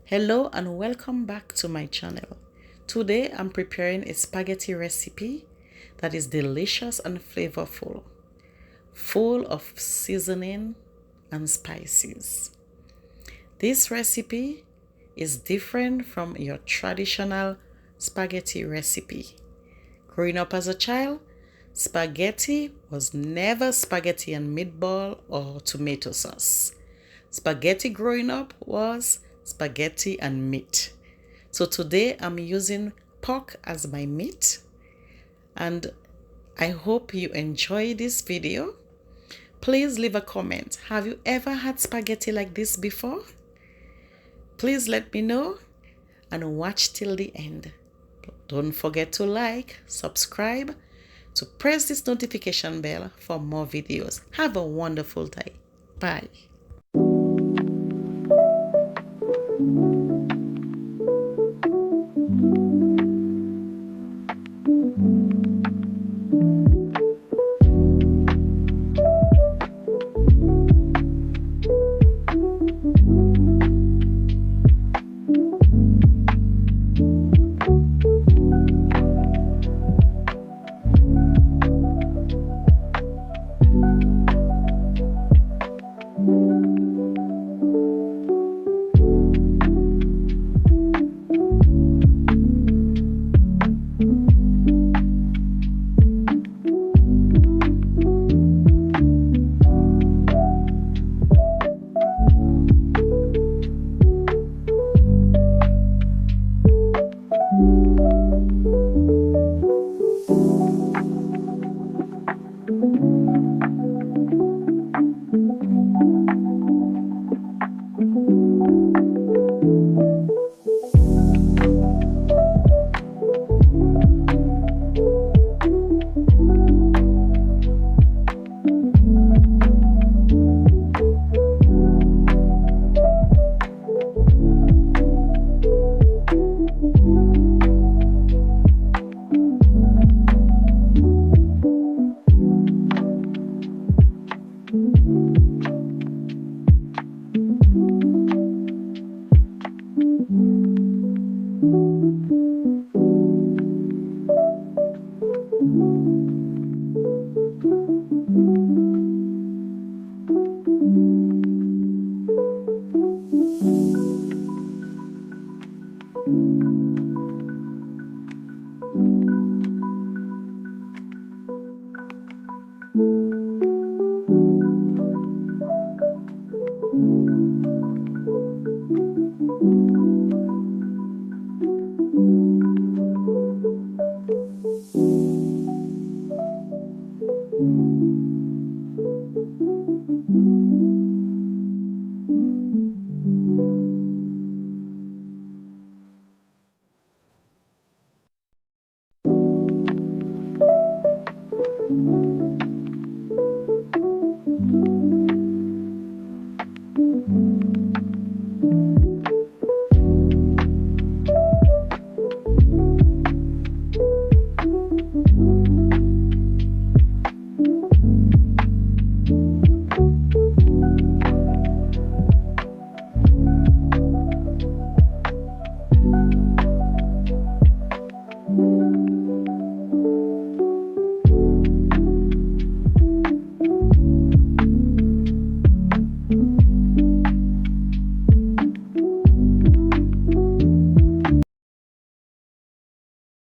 Hello and welcome back to my channel. Today I'm preparing a spaghetti recipe that is delicious and flavorful, full of seasoning and spices. This recipe is different from your traditional spaghetti recipe. Growing up as a child, spaghetti was never spaghetti and meatball or tomato sauce. Spaghetti growing up was spaghetti and meat. So today I'm using pork as my meat, and I hope you enjoy this video. Please leave a comment. Have you ever had spaghetti like this before? Please let me know and watch till the end. Don't forget to like, subscribe, to press this notification bell for more videos. Have a wonderful day. Bye.